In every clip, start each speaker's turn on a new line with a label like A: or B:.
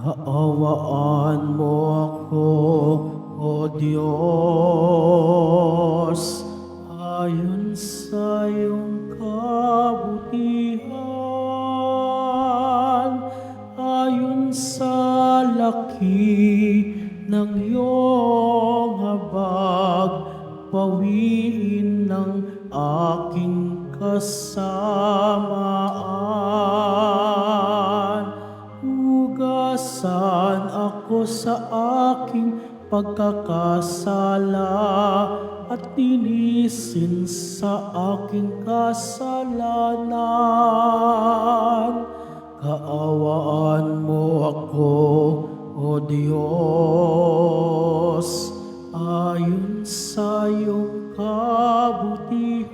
A: Kaawaan mo ako, O Diyos, ayon sa iyong kabutihan, ayon sa laki ng iyong habag, pawiin ng aking kasamaan. Hugasan ako sa aking pagkakasala at tinisin sa aking kasalanan. Kaawaan mo ako, O Diyos, ayon sa iyong kabutihan,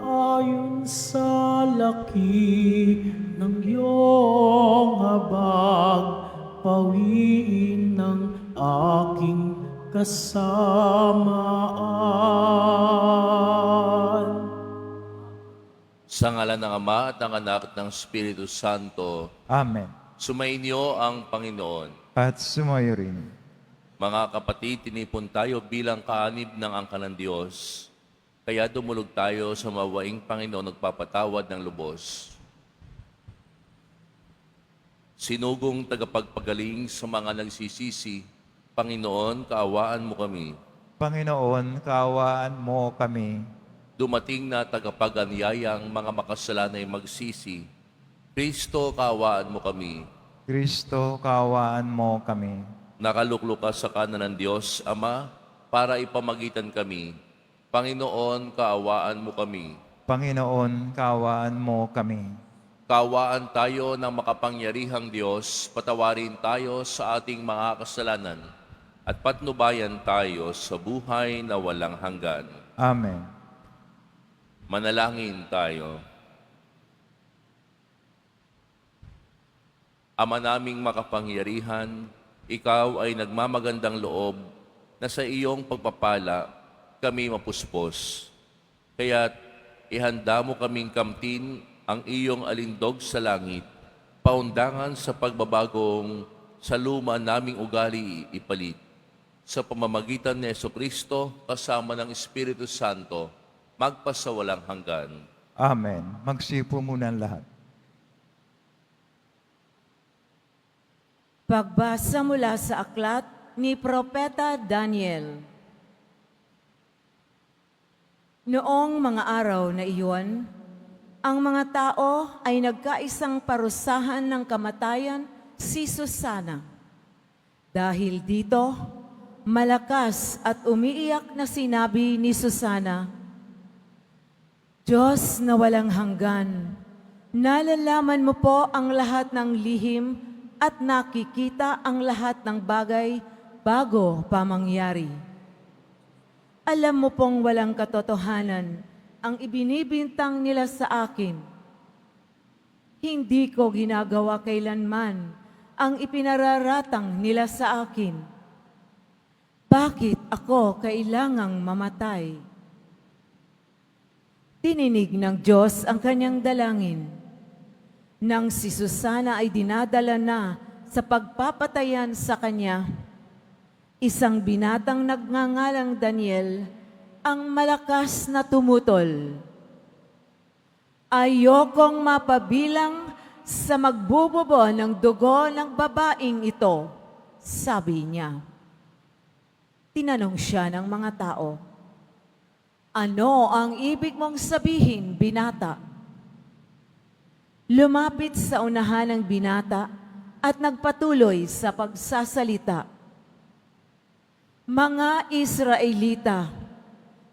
A: ayon sa laki ng iyong habag, pawiin ng aking kasamaan.
B: Sa ngalan ng Ama at ng Anak at ng Espiritu Santo,
C: Amen.
B: sumainyo ang Panginoon.
C: At sumayo rin.
B: Mga kapatid, tinipon tayo bilang kaanib ng angkan ng Diyos. Kaya dumulog tayo sa mawaing Panginoon nagpapatawad ng lubos. Sinugong tagapagpagaling sa mga nagsisisi, Panginoon, kaawaan mo kami.
C: Panginoon, kaawaan mo kami.
B: Dumating na tagapag-anyayang mga makasalanay magsisi, Kristo, kaawaan mo kami.
C: Kristo, kaawaan mo kami.
B: Nakaluklo ka sa kanan ng Diyos, Ama, para ipamagitan kami. Panginoon, kaawaan mo kami.
C: Panginoon, kaawaan mo kami.
B: Kaawaan tayo ng makapangyarihang Diyos, patawarin tayo sa ating mga kasalanan, at patnubayan tayo sa buhay na walang hanggan.
C: Amen.
B: Manalangin tayo. Ama naming makapangyarihan, ikaw ay nagmamagandang loob na sa iyong pagpapala kami mapuspos. Kaya't ihanda mo kaming kamtin ang iyong alindog sa langit, paundangan sa pagbabagong sa luma naming ugali ipalit. Sa pamamagitan ni Jesucristo kasama ng Espiritu Santo, magpasawalang hanggan.
C: Amen. Magsipo muna ang lahat.
D: Pagbasa mula sa aklat ni Propeta Daniel. Noong mga araw na iyon, ang mga tao ay nagkaisang parusahan ng kamatayan si Susana. Dahil dito, malakas at umiiyak na sinabi ni Susana, Diyos na walang hanggan, nalalaman mo po ang lahat ng lihim at nakikita ang lahat ng bagay bago pa mangyari. Alam mo pong walang katotohanan ang ibinibintang nila sa akin. Hindi ko ginagawa kailanman ang ipinararatang nila sa akin. Bakit ako kailangang mamatay? Tininig ng Diyos ang kanyang dalangin. Nang si Susana ay dinadala na sa pagpapatayan sa kanya, isang binatang nagngangalang Daniel ang malakas na tumutol. Ayokong mapabilang sa magbububo ng dugo ng babaeng ito, sabi niya. Tinanong siya ng mga tao, ano ang ibig mong sabihin, binata? Lumapit sa unahan ng binata at nagpatuloy sa pagsasalita. Mga Israelita,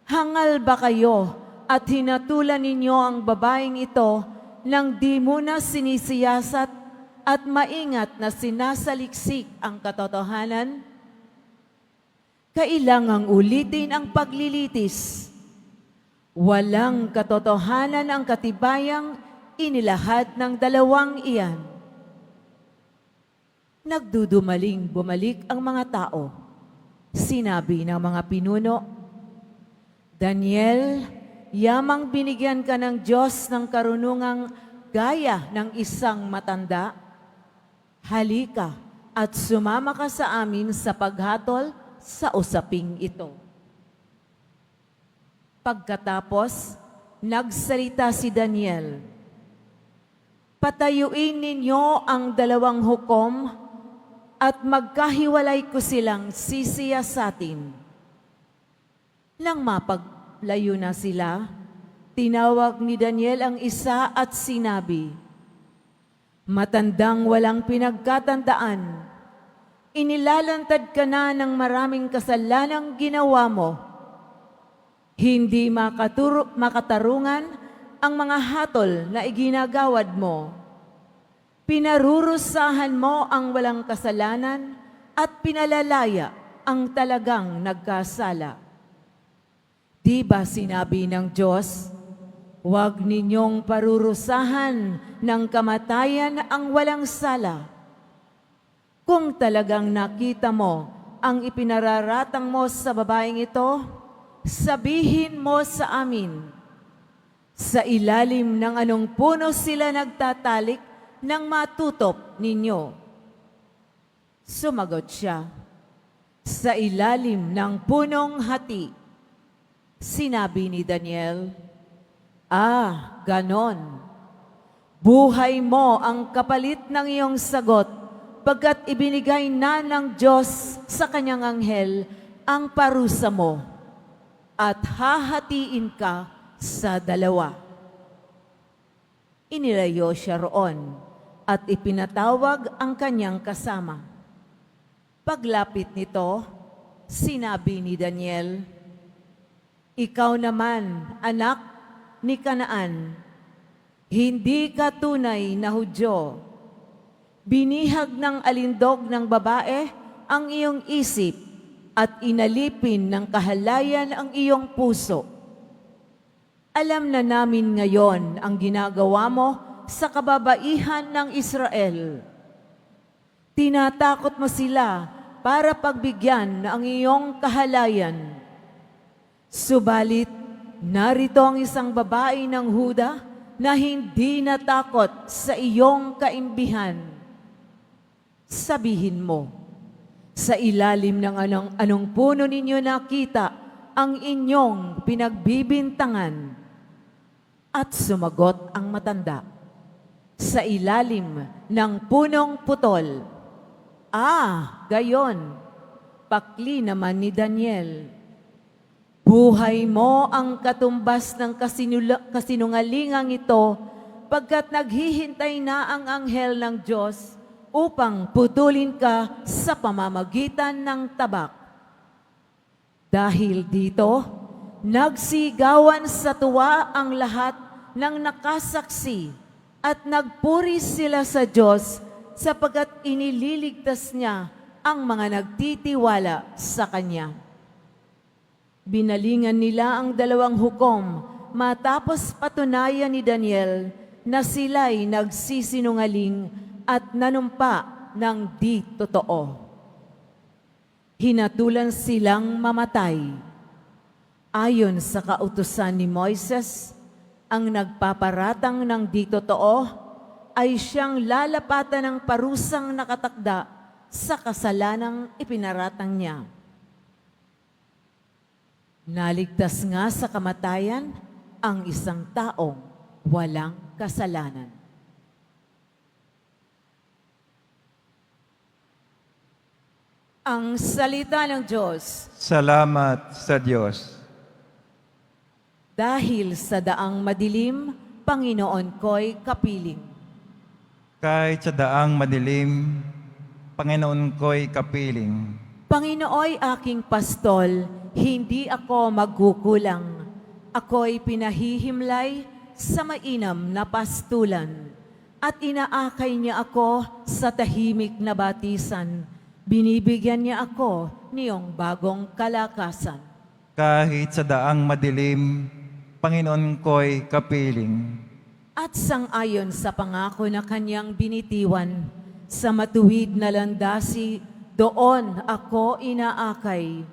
D: hangal ba kayo at hinatulan ninyo ang babaeng ito nang di muna sinisiyasat at maingat na sinasaliksik ang katotohanan? Kailangang ulitin ang paglilitis. Walang katotohanan ang katibayang inilahad ng dalawang iyan. Nagdudumaling bumalik ang mga tao. Sinabi ng mga pinuno, Daniel, yamang binigyan ka ng Diyos ng karunungang gaya ng isang matanda. Halika at sumama ka sa amin sa paghatol sa usaping ito. Pagkatapos, nagsalita si Daniel, "Patayuin ninyo ang 2 hukom at magkahiwalay ko silang sisiyasatin." Nang mapaglayo na sila, tinawag ni Daniel ang isa at sinabi, "Matandang walang pinagkatandaan, inilalantad ka na ng maraming kasalanang ginawa mo. Hindi makatarungan ang mga hatol na iginagawad mo. Pinarurusahan mo ang walang kasalanan at pinalalaya ang talagang nagkasala. Di ba sinabi ng Diyos, huwag ninyong parurusahan ng kamatayan ang walang sala. Kung talagang nakita mo ang ipinararatang mo sa babaeng ito, sabihin mo sa amin, sa ilalim ng anong puno sila nagtatalik nang matutop ninyo?" Sumagot siya, "Sa ilalim ng punong hati." Sinabi ni Daniel, ganon. Buhay mo ang kapalit ng iyong sagot, pagkat ibinigay na ng Diyos sa kanyang anghel ang parusa mo, at hahatiin ka sa 2. Inilayo siya roon at ipinatawag ang kanyang kasama. Paglapit nito, sinabi ni Daniel, "Ikaw naman, anak ni Kanaan, hindi ka tunay na Hudyo. Binihag ng alindog ng babae ang iyong isip at inalipin ng kahalayan ang iyong puso. Alam na namin ngayon ang ginagawa mo sa kababaihan ng Israel. Tinatakot mo sila para pagbigyan ang iyong kahalayan. Subalit, narito ang isang babae ng Huda na hindi natakot sa iyong kaimbihan. Sabihin mo, sa ilalim ng anong puno ninyo nakita ang inyong pinagbibintangan?" At sumagot ang matanda, "Sa ilalim ng punong putol." Gayon. Pakli naman ni Daniel, "Buhay mo ang katumbas ng kasinungalingang ito, pagkat naghihintay na ang anghel ng Diyos upang putulin ka sa pamamagitan ng tabak." Dahil dito, nagsigawan sa tuwa ang lahat ng nakasaksi at nagpuri sila sa Diyos sapagkat inililigtas niya ang mga nagtitiwala sa Kanya. Binalingan nila ang 2 hukom matapos patunayan ni Daniel na sila'y nagsisinungaling at nanumpa ng di totoo. Hinatulan silang mamatay. Ayon sa kautusan ni Moises, ang nagpaparatang ng di totoo ay siyang lalapatan ng parusang nakatakda sa kasalanang ipinaratang niya. Naligtas nga sa kamatayan ang isang taong walang kasalanan. Ang salita ng Diyos.
C: Salamat sa Diyos.
D: Dahil sa daang madilim, Panginoon ko'y kapiling.
C: Kahit sa daang madilim, Panginoon ko'y kapiling.
D: Panginooy aking pastol, hindi ako magkukulang. Ako'y pinahihimlay sa mainam na pastulan, at inaakay niya ako sa tahimik na batisan. Binibigyan niya ako niyong bagong kalakasan.
C: Kahit sa daang madilim, Panginoon ko'y kapiling.
D: At sangayon sa pangako na kanyang binitiwan, sa matuwid na landasi, doon ako inaakay.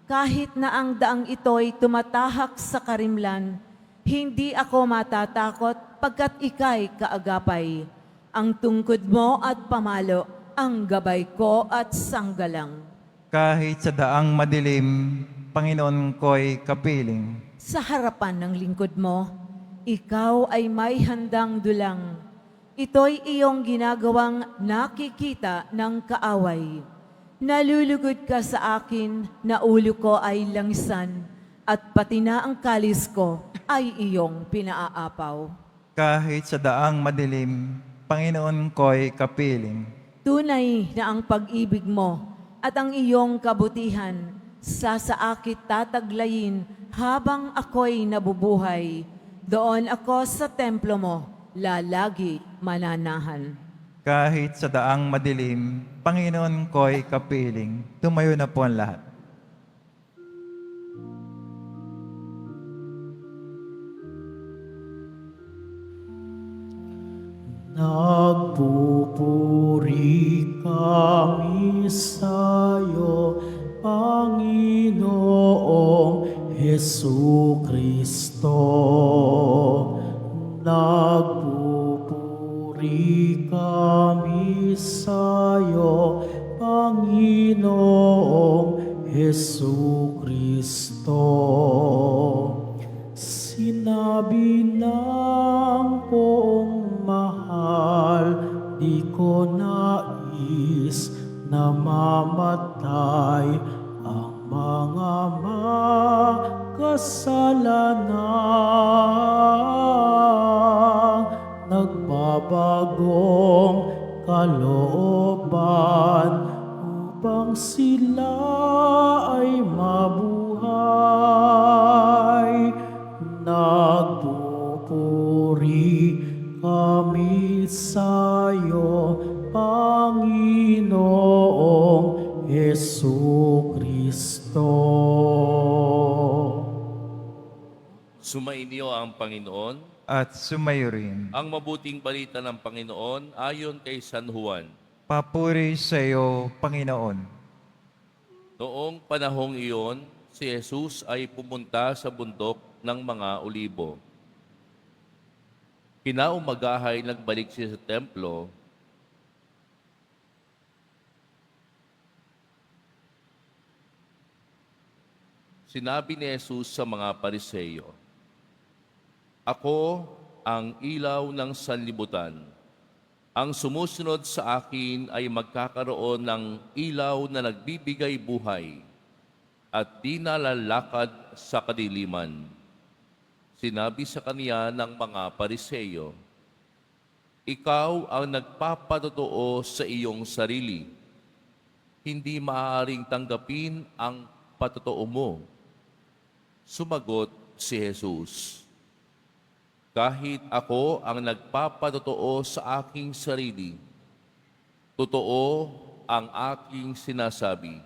D: Kahit na ang daang ito'y tumatahak sa karimlan, hindi ako matatakot pagkat ika'y kaagapay. Ang tungkod mo at pamalo ang gabay ko at sanggalang.
C: Kahit sa daang madilim, Panginoon ko'y kapiling.
D: Sa harapan ng lingkod mo, ikaw ay may handang dulang. Ito'y iyong ginagawang nakikita ng kaaway. Nalulugod ka sa akin na ulo ko ay langisan at pati na ang kalis ko ay iyong pinaaapaw.
C: Kahit sa daang madilim, Panginoon ko'y kapiling.
D: Tunay na ang pag-ibig mo at ang iyong kabutihan sasaakit tataglayin habang ako'y nabubuhay. Doon ako sa templo mo, lalagi mananahan.
C: Kahit sa daang madilim, Panginoon ko'y kapiling. Tumayo na po ang lahat.
A: Nagpupuri kami sa'yo, Panginoong Hesu Kristo. Nagpupuri kami sa'yo, Panginoong Hesu Kristo. Sinabi ng poong mahal, di ko nais na mamatay ang mga makasalanan. Nagbabagong kalooban upang sila ay mabuhay. Nagpupuri kami sa'yo, Panginoong Hesu Kristo.
B: Sumainyo ang Panginoon.
C: At sumayo rin.
B: Ang mabuting balita ng Panginoon ayon kay San Juan.
C: Papuri sa iyo, Panginoon.
B: Noong panahong iyon, si Jesus ay pumunta sa bundok ng mga Olibo. Kinaumagahay nagbalik siya sa templo. Sinabi ni Jesus sa mga Pariseyo, "Ako ang ilaw ng sanlibutan. Ang sumusunod sa akin ay magkakaroon ng ilaw na nagbibigay buhay at di nalalakad sa kadiliman." Sinabi sa kaniya ng mga Pariseyo, "Ikaw ang nagpapatotoo sa iyong sarili. Hindi maaaring tanggapin ang patotoo mo." Sumagot si Jesus, "Kahit ako ang nagpapatotoo sa aking sarili, totoo ang aking sinasabi,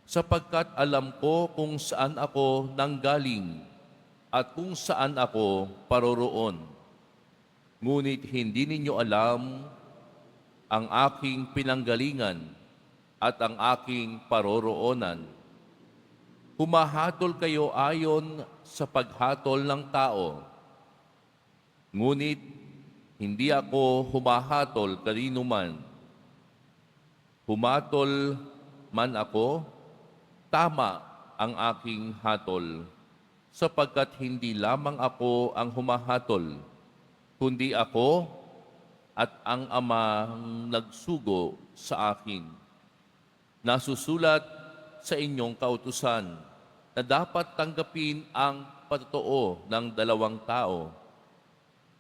B: sapagkat alam ko kung saan ako nanggaling at kung saan ako paroroon. Ngunit hindi ninyo alam ang aking pinanggalingan at ang aking paroroonan. Humahatol kayo ayon sa paghatol ng tao. Ngunit hindi ako humahatol kanino man. Humatol man ako, tama ang aking hatol, sapagkat hindi lamang ako ang humahatol, kundi ako at ang Amang nagsugo sa akin. Nasusulat sa inyong kautusan na dapat tanggapin ang patotoo ng dalawang tao.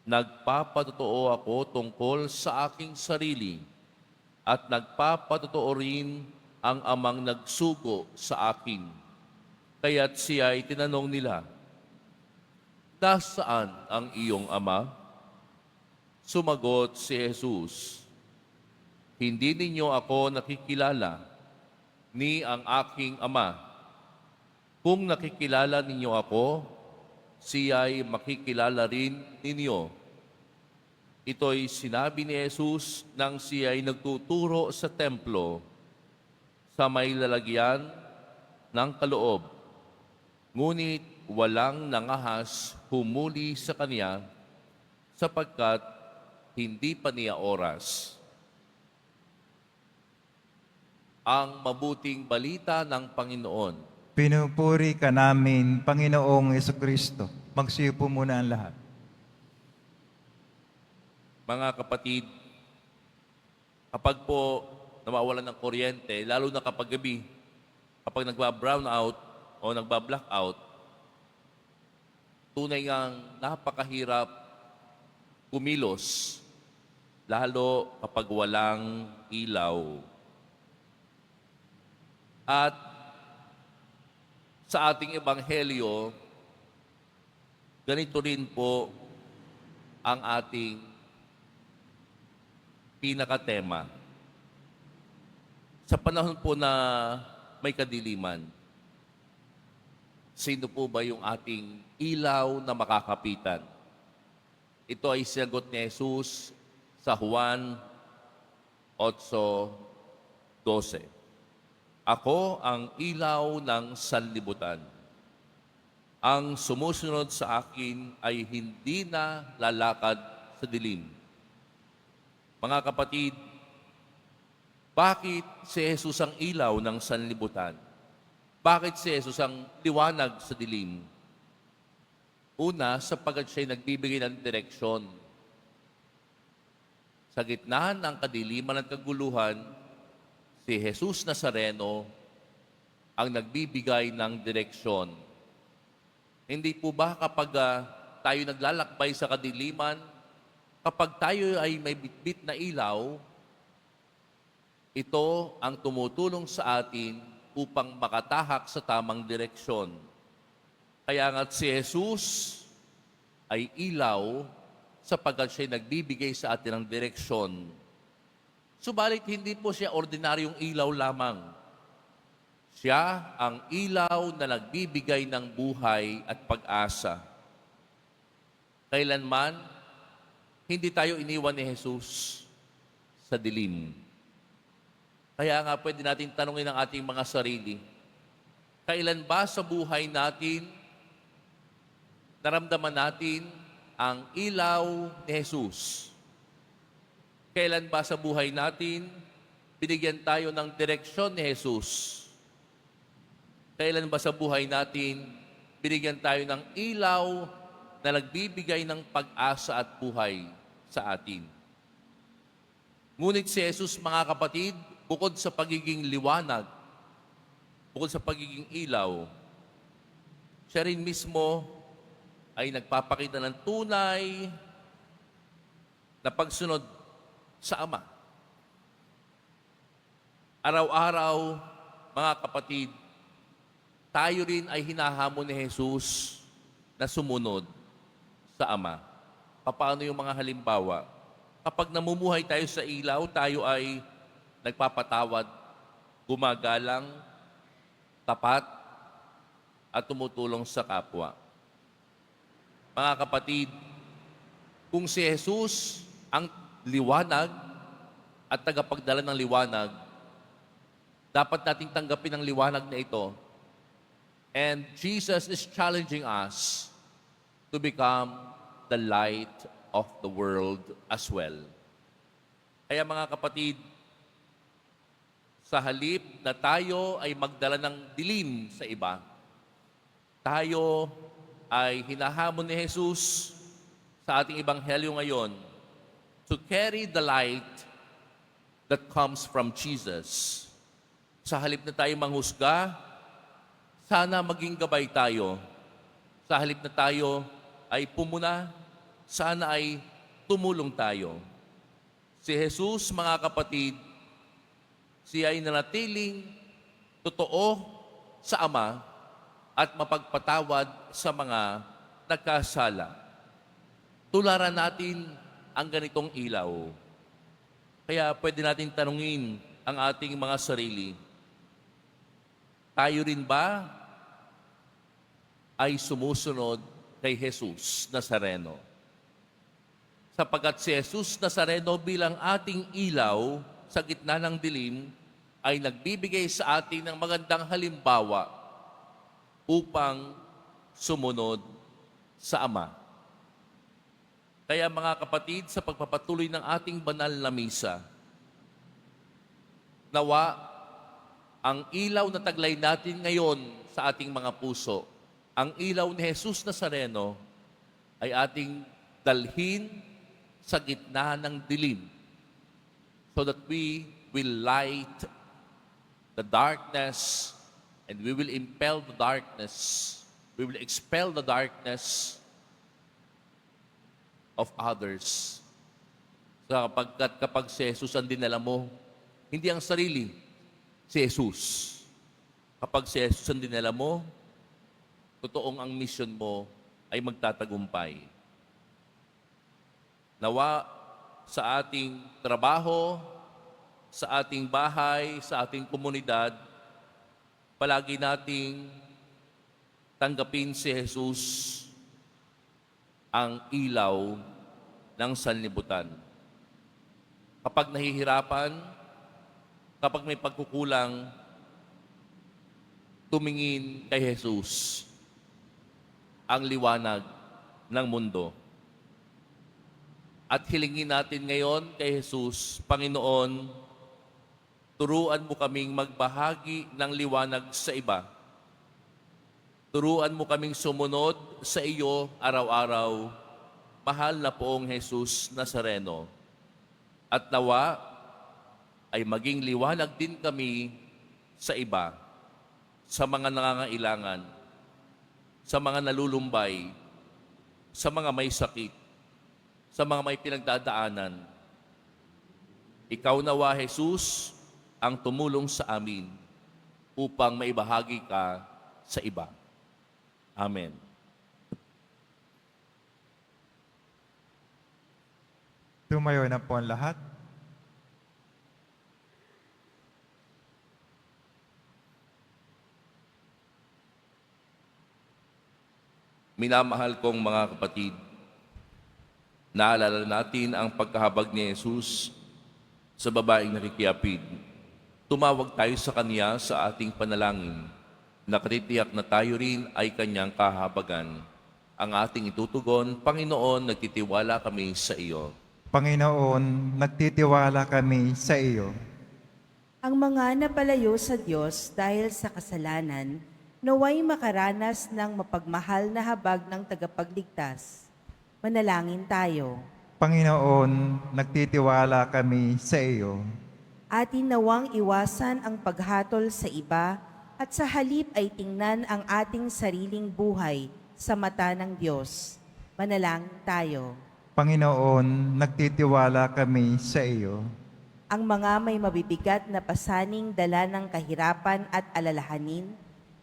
B: Nagpapatotoo ako tungkol sa aking sarili at nagpapatotoo rin ang Amang nagsugo sa akin." Kaya't siya ay tinanong nila, "Nasaan ang iyong ama?" Sumagot si Jesus, "Hindi ninyo ako nakikilala, ni ang aking ama. Kung nakikilala ninyo ako, siya ay makikilala rin ninyo." Ito'y sinabi ni Jesus nang siya ay nagtuturo sa templo sa may lalagyan ng kaloob. Ngunit walang nangahas humuli sa kanya sapagkat hindi pa niya oras. ang mabuting balita ng Panginoon.
C: Pinupuri ka namin, Panginoong Jesucristo. Magsiyo po muna ang lahat.
B: Mga kapatid, kapag po nawawalan ng kuryente, lalo na kapag gabi, kapag nagba-brown out o nagba-blackout, tunay ngang napakahirap kumilos, lalo kapag walang ilaw. At sa ating ebanghelyo, ganito rin po ang ating pinakatema. Sa panahon po na may kadiliman, sino po ba yung ating ilaw na makakapitan? Ito ay sinagot ni Jesus sa Juan 8:12. Ako ang ilaw ng sanlibutan. Ang sumusunod sa akin ay hindi na lalakad sa dilim. Mga kapatid, bakit si Jesus ang ilaw ng sanlibutan? Bakit si Jesus ang liwanag sa dilim? Una, sapagkat siya'y nagbibigay ng direksyon. Sa gitna ng kadiliman at kaguluhan, si Jesus Nazareno ang nagbibigay ng direksyon. Hindi po ba kapag tayo naglalakbay sa kadiliman, kapag tayo ay may bitbit na ilaw, ito ang tumutulong sa atin upang makatahak sa tamang direksyon. Kaya nga si Jesus ay ilaw sapagkat siya'y nagbibigay sa atin ng direksyon. Subalit hindi po siya ordinaryong ilaw lamang. Siya ang ilaw na nagbibigay ng buhay at pag-asa. Kailanman, hindi tayo iniwan ni Jesus sa dilim. Kaya nga pwede natin tanungin ang ating mga sarili, kailan ba sa buhay natin naramdaman natin ang ilaw ni Jesus? Kailan ba sa buhay natin binigyan tayo ng direksyon ni Jesus? Kailan ba sa buhay natin binigyan tayo ng ilaw na nagbibigay ng pag-asa at buhay sa atin? Ngunit si Jesus, mga kapatid, bukod sa pagiging liwanag, bukod sa pagiging ilaw, siya rin mismo ay nagpapakita ng tunay na pagsunod sa Ama. Araw-araw, mga kapatid, tayo rin ay hinahamon ni Jesus na sumunod sa Ama. Paano yung mga halimbawa? Kapag namumuhay tayo sa ilaw, tayo ay nagpapatawad, gumagalang, tapat, at tumutulong sa kapwa. Mga kapatid, kung si Jesus ang liwanag at tagapagdala ng liwanag, dapat nating tanggapin ang liwanag na ito. And Jesus is challenging us to become the light of the world as well. Kaya mga kapatid, sa halip na tayo ay magdala ng dilim sa iba, tayo ay hinahamon ni Jesus sa ating ebanghelyo ngayon to carry the light that comes from Jesus. Sa halip na tayo manghusga, sana maging gabay tayo. Sa halip na tayo ay pumuna, sana ay tumulong tayo. Si Jesus, mga kapatid, siya ay nanatiling totoo sa Ama at mapagpatawad sa mga nagkasala. Tularan natin ang ganitong ilaw. Kaya pwede natin tanungin ang ating mga sarili, tayo rin ba ay sumusunod kay Jesus Nazareno? Sapagkat si Jesus Nazareno bilang ating ilaw sa gitna ng dilim ay nagbibigay sa atin ng magandang halimbawa upang sumunod sa Ama. Kaya mga kapatid, sa pagpapatuloy ng ating banal na misa, nawa ang ilaw na taglay natin ngayon sa ating mga puso, ang ilaw ni Jesus Nazareno, ay ating dalhin sa gitna ng dilim so that we will light the darkness and we will impel the darkness. We will expel the darkness of others. Sapagkat kapag si Jesus ang dinala mo, hindi ang sarili, si Jesus. Kapag si Jesus ang dinala mo, totoong ang mission mo ay magtatagumpay. Nawa sa ating trabaho, sa ating bahay, sa ating komunidad, palagi nating tanggapin si Jesus ang ilaw ng sanlibutan. Kapag nahihirapan, kapag may pagkukulang, tumingin kay Jesus, ang liwanag ng mundo. At hilingin natin ngayon kay Jesus, Panginoon, turuan mo kaming magbahagi ng liwanag sa iba. Turuan mo kaming sumunod sa iyo araw-araw, mahal na poong Jesus Nazareno. At nawa ay maging liwanag din kami sa iba, sa mga nangangailangan, sa mga nalulumbay, sa mga may sakit, sa mga may pinagdadaanan. Ikaw nawa, Jesus, ang tumulong sa amin upang maibahagi ka sa iba. Amen.
C: Tumayo na po ang lahat.
B: Minamahal kong mga kapatid, naalala natin ang pagkahabag ni Jesus sa babaeng nakikiapid. Tumawag tayo sa Kanya sa ating panalangin. Nakatitiyak na tayo rin ay Kanyang kahabagan. Ang ating itutugon, Panginoon, nagtitiwala kami sa iyo.
C: Panginoon, nagtitiwala kami sa iyo.
E: Ang mga napalayo sa Diyos dahil sa kasalanan, naway makaranas ng mapagmahal na habag ng tagapagligtas. Manalangin tayo.
C: Panginoon, nagtitiwala kami sa iyo.
E: Atin nawang iwasan ang paghatol sa iba at sa halip ay tingnan ang ating sariling buhay sa mata ng Diyos. Manalangin tayo.
C: Panginoon, nagtitiwala kami sa iyo.
E: Ang mga may mabibigat na pasaning dala ng kahirapan at alalahanin,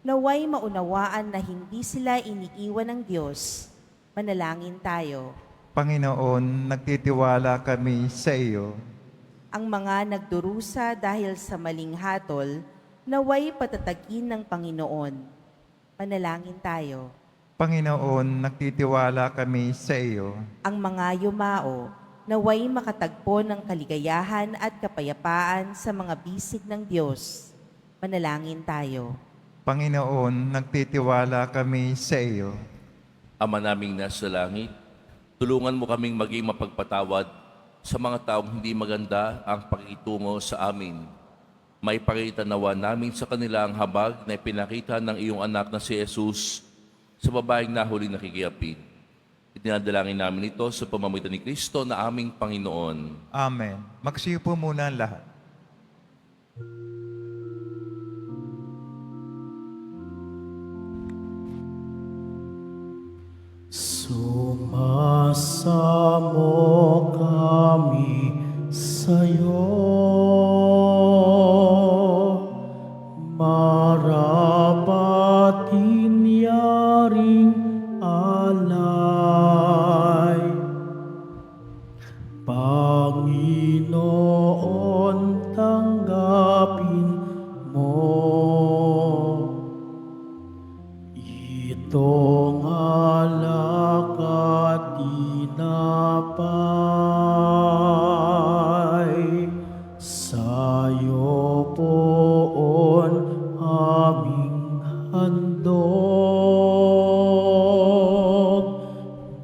E: naway maunawaan na hindi sila iniiwan ng Diyos. Manalangin tayo.
C: Panginoon, nagtitiwala kami sa iyo.
E: Ang mga nagdurusa dahil sa maling hatol, naway patatagin ng Panginoon. Manalangin tayo.
C: Panginoon, nagtitiwala kami sa iyo.
E: Ang mga yumao, naway makatagpo ng kaligayahan at kapayapaan sa mga bisig ng Diyos. Manalangin tayo.
C: Panginoon, nagtitiwala kami sa iyo.
B: Ama naming nasa langit, tulungan mo kaming maging mapagpatawad sa mga taong hindi maganda ang pakikitungo sa amin. May pakita nawa namin sa kanila ang habag na ipinakita ng iyong anak na si Jesus sa babaeng nahuling nakikiapid. Itinadalangin namin ito sa pamamagitan ni Kristo na aming Panginoon.
C: Amen. Magsiyo po muna ang lahat.
A: Sumasamo kami sa'yo, marapatin yaring alay. Panginoon, tanggapin mo itong alak at tinapay. Sa'yo poon aming handog,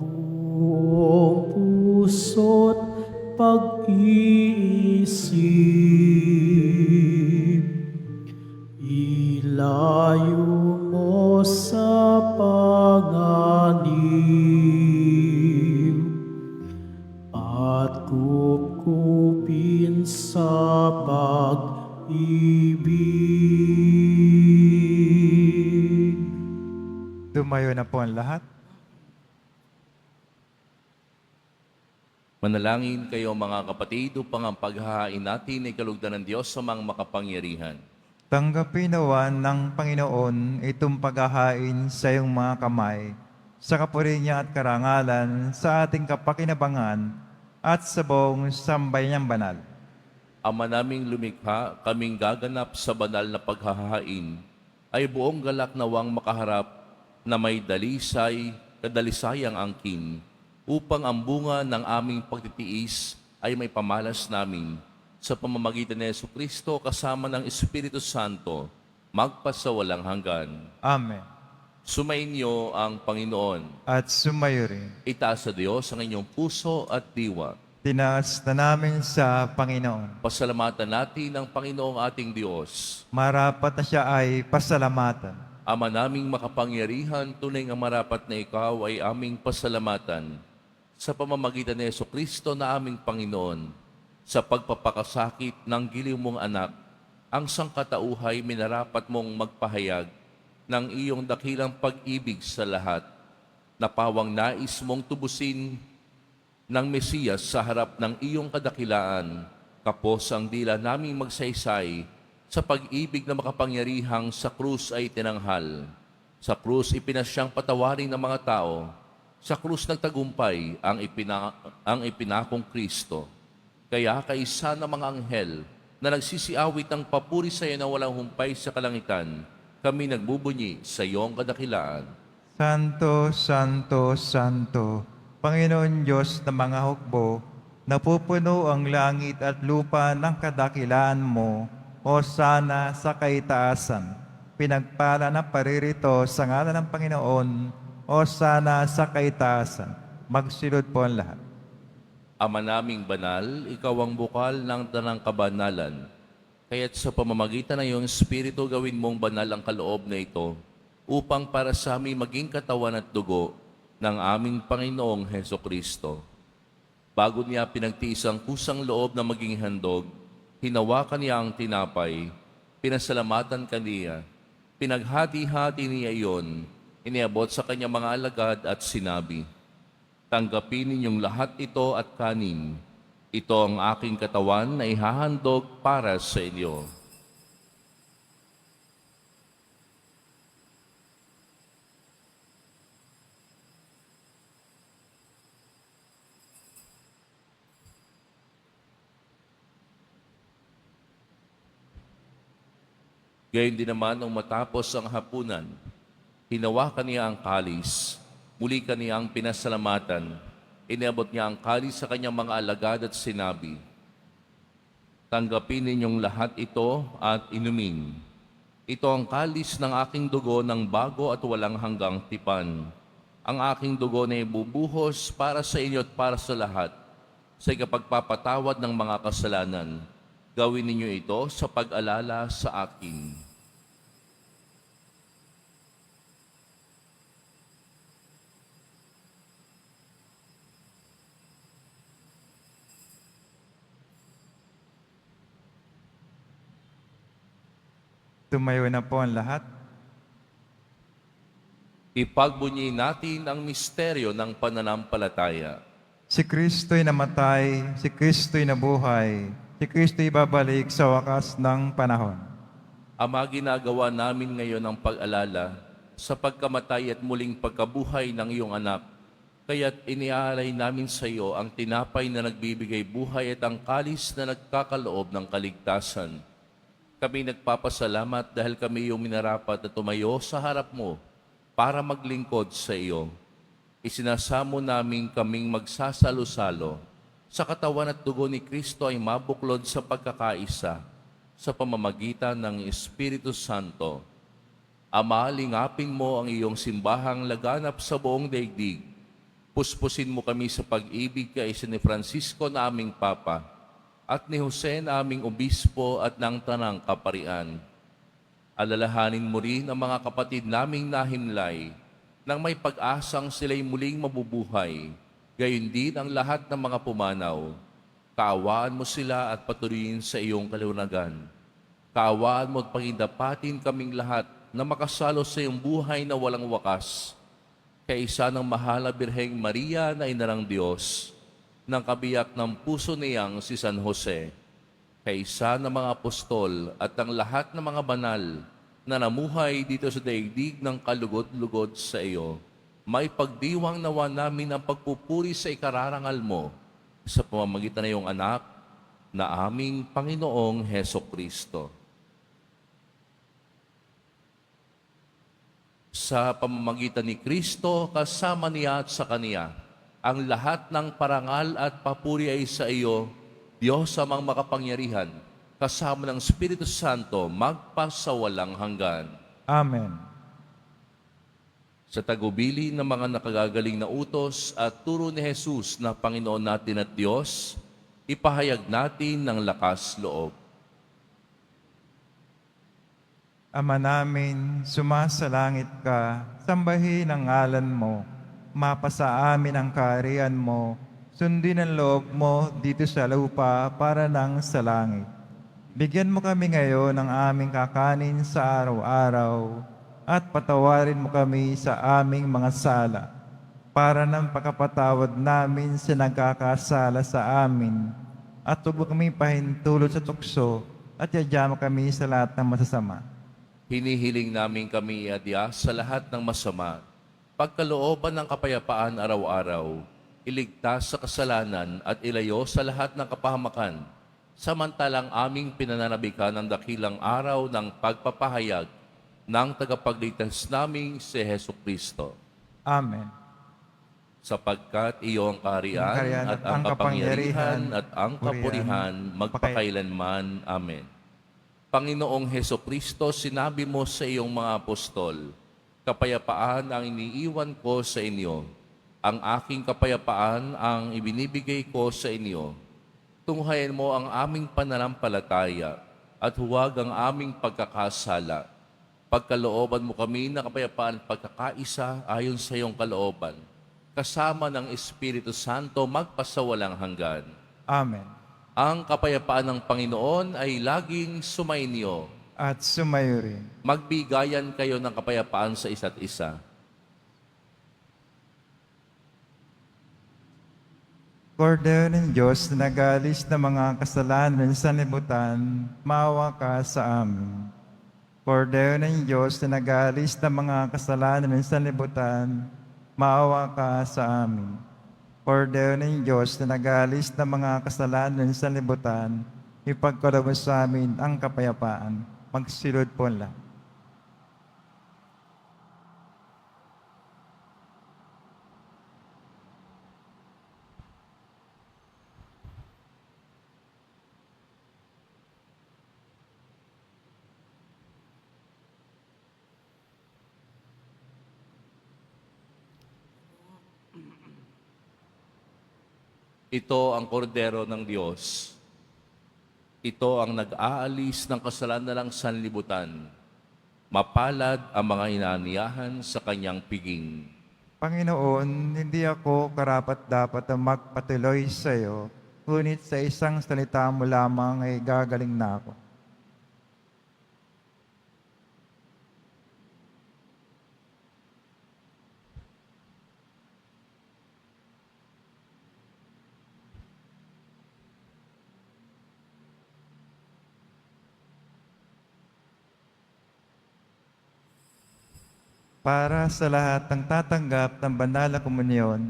A: buong puso't pag-iisip. sa panganib at kupkupin sa pag-ibig.
C: Tumayo na po ang lahat.
B: Manalangin kayo mga kapatid upang ang paghahain natin ay kalugdan ng Diyos sa mga makapangyarihan.
C: Tanggapin nawan ng Panginoon itong paghahain sa iyong mga kamay, sa kapuri niya at karangalan, sa ating kapakinabangan, at sa buong sambayanang banal.
B: Ama naming lumikha, kaming gaganap sa banal na paghahain, ay buong galak nawang makaharap na may dalisay, kadalisayang angkin, upang ang bunga ng aming pagtitiis ay may pamalas namin sa pamamagitan ni Jesucristo kasama ng Espiritu Santo, magpasawalang hanggan.
C: Amen.
B: Sumainyo ang Panginoon.
C: At sumayo rin.
B: Itaas sa Diyos ang inyong puso at diwa.
C: Tinaas na namin sa Panginoon.
B: Pasalamatan natin ang Panginoong ating Diyos.
C: Marapat na siya ay pasalamatan.
B: Ama naming makapangyarihan, tunay nga marapat na ikaw ay aming pasalamatan sa pamamagitan ni Jesucristo na aming Panginoon, sa pagpapakasakit ng giliw mong anak, ang sangkatauhay minarapat mong magpahayag ng iyong dakilang pag-ibig sa lahat, na pawang nais mong tubusin ng Mesiyas sa harap ng iyong kadakilaan, kapos ang dila naming magsaysay sa pag-ibig na makapangyarihang sa krus ay tinanghal. Sa krus ipinasyang patawarin ng mga tao, sa krus nagtagumpay ang ipinakong Kristo. Kaya kaisa ng mga anghel na nagsisiawit ng papuri sa iyo na walang humpay sa kalangitan, kami nagbubunyi sa iyong kadakilaan.
C: Santo, Santo, Santo, Panginoon Diyos ng mga hukbo, napupuno ang langit at lupa ng kadakilaan mo, o sana sa kaitaasan. Pinagpala na paririto sa ngalan ng Panginoon, o sana sa kaitaasan. Magsilod po ang lahat.
B: Ama naming banal, ikaw ang bukal ng tanang kabanalan. Kaya't sa pamamagitan ng iyong Espiritu, gawin mong banal ang kaloob na ito, upang para sa amin maging katawan at dugo ng aming Panginoong Hesukristo. Bago niya pinagtiis ang kusang loob na maging handog, hinawakan niya ang tinapay, pinasalamatan kaniya, pinaghati-hati niya iyon, iniabot sa kanyang mga alagad at sinabi, "Tanggapin ninyong lahat ito at kanin. Ito ang aking katawan na ihahandog para sa inyo." Gayon din naman nung matapos ang hapunan, hinawakan niya ang kalis, muli kaniyang pinasalamatan, iniabot niya ang kalis sa kanyang mga alagad at sinabi, "Tanggapin ninyong lahat ito at inumin. Ito ang kalis ng aking dugo ng bago at walang hanggang tipan. Ang aking dugo na ibubuhos para sa inyo at para sa lahat, sa ikapagpapatawad ng mga kasalanan. Gawin ninyo ito sa pag-alala sa akin."
C: Tumayo na po ang lahat.
B: Ipagbunyi natin ang misteryo ng pananampalataya.
C: Si Kristo'y namatay, si Kristo'y nabuhay, si Kristo'y babalik sa wakas ng panahon.
B: Ama, ginagawa namin ngayon ang pag-alala sa pagkamatay at muling pagkabuhay ng iyong anak. Kaya't iniaalay namin sa iyo ang tinapay na nagbibigay buhay at ang kalis na nagkakaloob ng kaligtasan. Kami nagpapasalamat dahil kami iyong minarapat na tumayo sa harap mo para maglingkod sa iyo. Isinasamo namin kaming magsasalo-salo sa katawan at dugo ni Kristo ay mabuklod sa pagkakaisa sa pamamagitan ng Espiritu Santo. Ama, lingapin mo ang iyong simbahang laganap sa buong daigdig. Puspusin mo kami sa pag-ibig kay ni Francisco na aming Papa at ni Jose na aming Obispo at ng Tanang Kaparian. Alalahanin mo rin ang mga kapatid naming nahimlay nang may pag-asang sila'y muling mabubuhay, gayon din ang lahat ng mga pumanaw. Kaawaan mo sila at patuloyin sa iyong kaliwanagan. Kaawaan mo at pagindapatin kaming lahat na makasalo sa iyong buhay na walang wakas. Kaisa ng mahal na Birheng Maria na Ina ng Diyos, ng kabiyak ng puso niyang si San Jose, kaisa ng mga apostol at ang lahat ng mga banal na namuhay dito sa daigdig ng kalugod-lugod sa iyo, may pagdiwang nawa namin ang pagpupuri sa ikararangal mo sa pamamagitan ng iyong anak na aming Panginoong Heso Kristo. Sa pamamagitan ni Kristo, kasama niya at sa Kaniya, ang lahat ng parangal at papuri ay sa iyo, Diyos amang makapangyarihan, kasama ng Espiritu Santo, magpasawalang hanggan.
C: Amen.
B: Sa tagubili ng mga nakagagaling na utos at turo ni Jesus na Panginoon natin at Diyos, ipahayag natin ng lakas loob.
C: Ama namin, sumasalangit ka, sambahin ang ngalan mo, mapasa amin ang kaharian mo, sundin ang loob mo dito sa lupa para nang sa langit. Bigyan mo kami ngayon ng aming kakanin sa araw-araw at patawarin mo kami sa aming mga sala para ng pagkapatawad namin sa nagkakasala sa amin at huwag kami pahintulot sa tukso at yadya mo kami sa lahat ng masasama.
B: Hinihiling namin kami iadya sa lahat ng masama, pagkalooban ng kapayapaan araw-araw, iligtas sa kasalanan at ilayo sa lahat ng kapahamakan, samantalang aming pinananabikan ng dakilang araw ng pagpapahayag ng tagapagligtas naming si Heso Kristo.
C: Amen.
B: Sapagkat iyo ang kaharian at ang kapangyarihan at ang kapurihan magpakailanman. Amen. Panginoong Heso Kristo, sinabi mo sa iyong mga apostol, kapayapaan ang iniiwan ko sa inyo. Ang aking kapayapaan ang ibinibigay ko sa inyo. Tunghayan mo ang aming pananampalataya at huwag ang aming pagkakasala. Pagkalooban mo kami na kapayapaan at pagkakaisa ayon sa iyong kalooban, kasama ng Espiritu Santo magpasawalang hanggan.
C: Amen.
B: Ang kapayapaan ng Panginoon ay laging sumainyo.
C: At sumayo rin.
B: Magbigayan kayo ng kapayapaan sa isa't isa.
C: Kordero ng Diyos na nagalis ng mga kasalanan sa libutan, maawa ka sa amin. Kordero ng Diyos na nagalis ng mga kasalanan sa libutan, maawa ka sa amin. Kordero ng Diyos na nagalis ng mga kasalanan sa libutan, ipagkaloob sa amin ang kapayapaan. Magsilod po lang.
B: Ito ang kordero ng Diyos. Ito ang nag-aalis ng kasalanan ng sanlibutan. Mapalad ang mga inaniyahan sa kanyang piging.
C: Panginoon, hindi ako karapat-dapat na magpatuloy sa iyo, ngunit sa isang salita mo lamang ay gagaling na ako. Para sa lahat ng tatanggap ng banal na komunyon,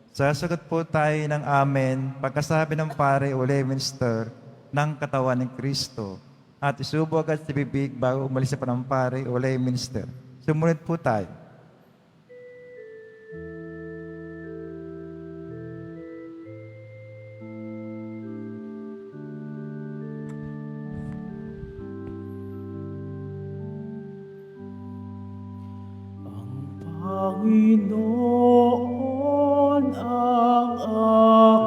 C: sasagot po tayo ng amen pagkasabi ng pare o lay minister ng katawan ng Kristo at isubo agad sa bibig bago umalis sa panampare o lay minister. Sumunod po tayo.
A: Panginoon ang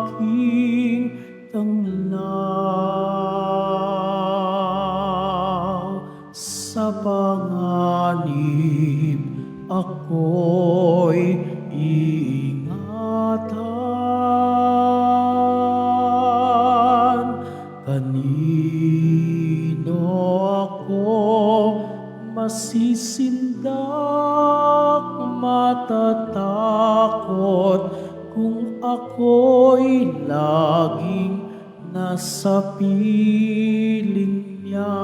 A: aking tanglaw sa ako'y iingatan. Kanino ako masisindak, matatakot kung ako'y laging nasa piling niya.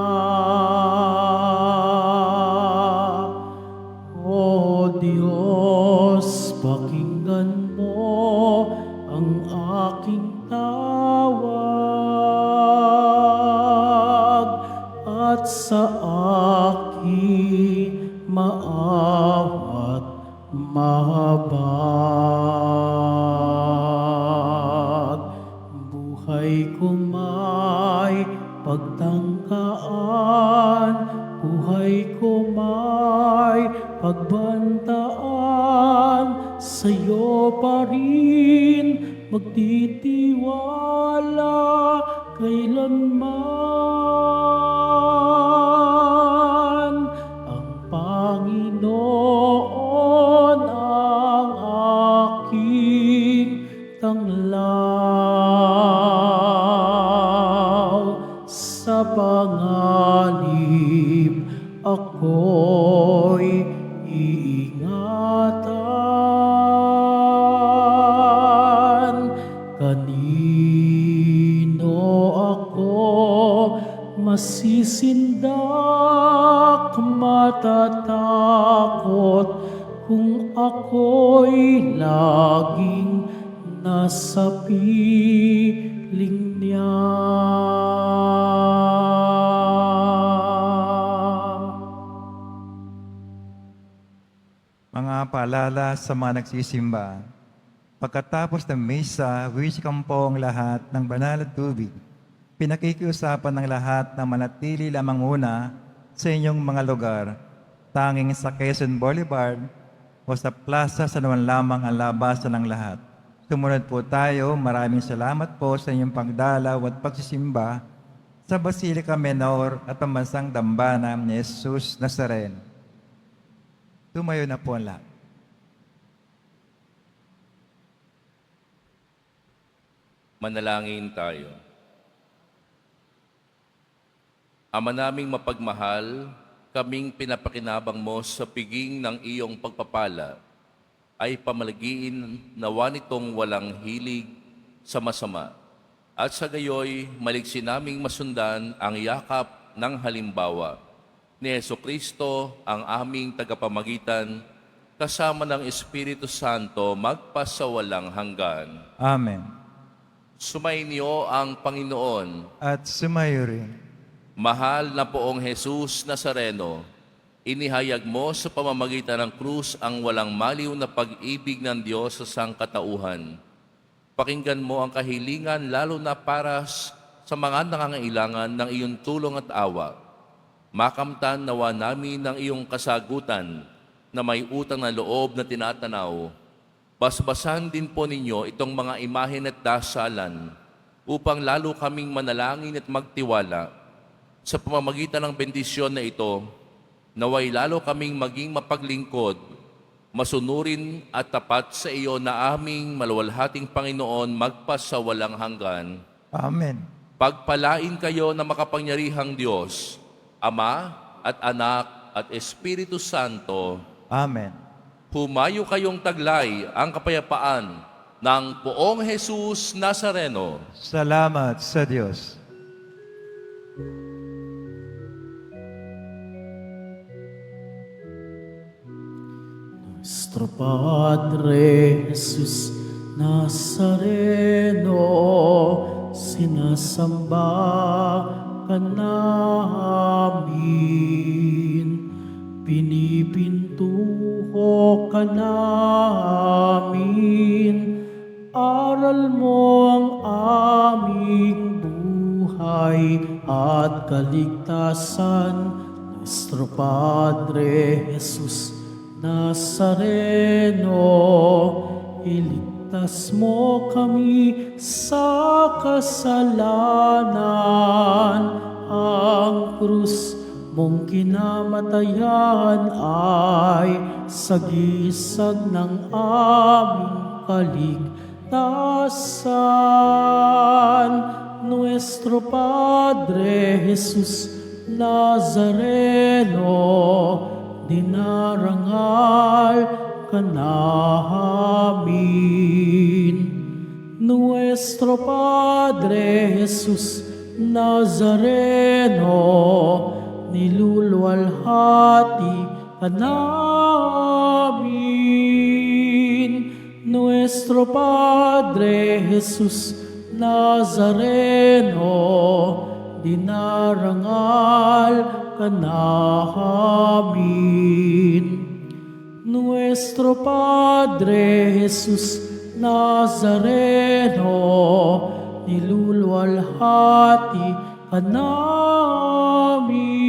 A: O Diyos, pakinggan mo ang aking tawag at sa aking maawat mahabag. Buhay ko may pagtangkaan, buhay ko may pagbantaan, sa'yo pa rin magtitiwala kailanman. Ang Panginoon ang aking tanglaw, sa panganib ako'y iingatan. Kanino ako masisindak, matatakot kung ako'y laging nasa piling niya.
C: Mga paalala sa mga nagsisimba. Pagkatapos ng misa, wisikam po ang lahat ng banal at tubig. Pinakikiusapan ng lahat na manatili lamang muna sa inyong mga lugar, tanging sa Quezon Boulevard o sa Plaza San Juan lamang ang labasan ng lahat. Sumunod po tayo. Maraming salamat po sa inyong pagdalaw at pagsisimba sa Basilica Menor at Pambansang Dambana ni Jesus Nazareno. Tumayo na po ang lahat.
B: Manalangin tayo. Ama naming mapagmahal, kaming pinapakinabang mo sa piging ng iyong pagpapala, ay pamalagiin nawa nitong walang hilig sa masama. At sa gayoy, maligsi naming masundan ang yakap ng halimbawa ni Jesucristo, ang aming tagapamagitan, kasama ng Espiritu Santo, magpasawalang hanggan.
C: Amen.
B: Sumainyo ang Panginoon.
C: At sumayo rin.
B: Mahal na poong Jesus Nazareno, inihayag mo sa pamamagitan ng krus ang walang maliw na pag-ibig ng Diyos sa sangkatauhan. Pakinggan mo ang kahilingan lalo na para sa mga nangangailangan ng iyong tulong at awa. Makamtan nawa namin ng iyong kasagutan na may utang na loob na tinatanaw. Basbasan din po ninyo itong mga imahen at dasalan upang lalo kaming manalangin at magtiwala. Sa pamamagitan ng bendisyon na ito, naway lalo kaming maging mapaglingkod, masunurin at tapat sa iyo na aming maluwalhating Panginoon magpasawalang hanggan.
C: Amen.
B: Pagpalain kayo na makapangyarihang Diyos, Ama at Anak at Espiritu Santo.
C: Amen.
B: Humayo kayong taglay ang kapayapaan ng poong Jesus Nazareno.
C: Salamat sa Diyos.
A: Nuestro Padre Jesus Nazareno, sinasamba ka namin, pinipintuho ka namin, aral mo ang aming buhay at kaligtasan. Nuestro Padre Jesus Nazareno, iligtas mo kami sa kasalanan. Ang krus mong kinamatayan ay sagisag ng aming kaligtasan. Nuestro Padre Jesus Nazareno, dinarangal ka namin. Nuestro Padre Jesus Nazareno, niluluwalhati ka namin. Nuestro Padre Jesus Nazareno, dinarangal ka namin. Nuestro Padre Jesus Nazareno, niluluwalhati ka namin.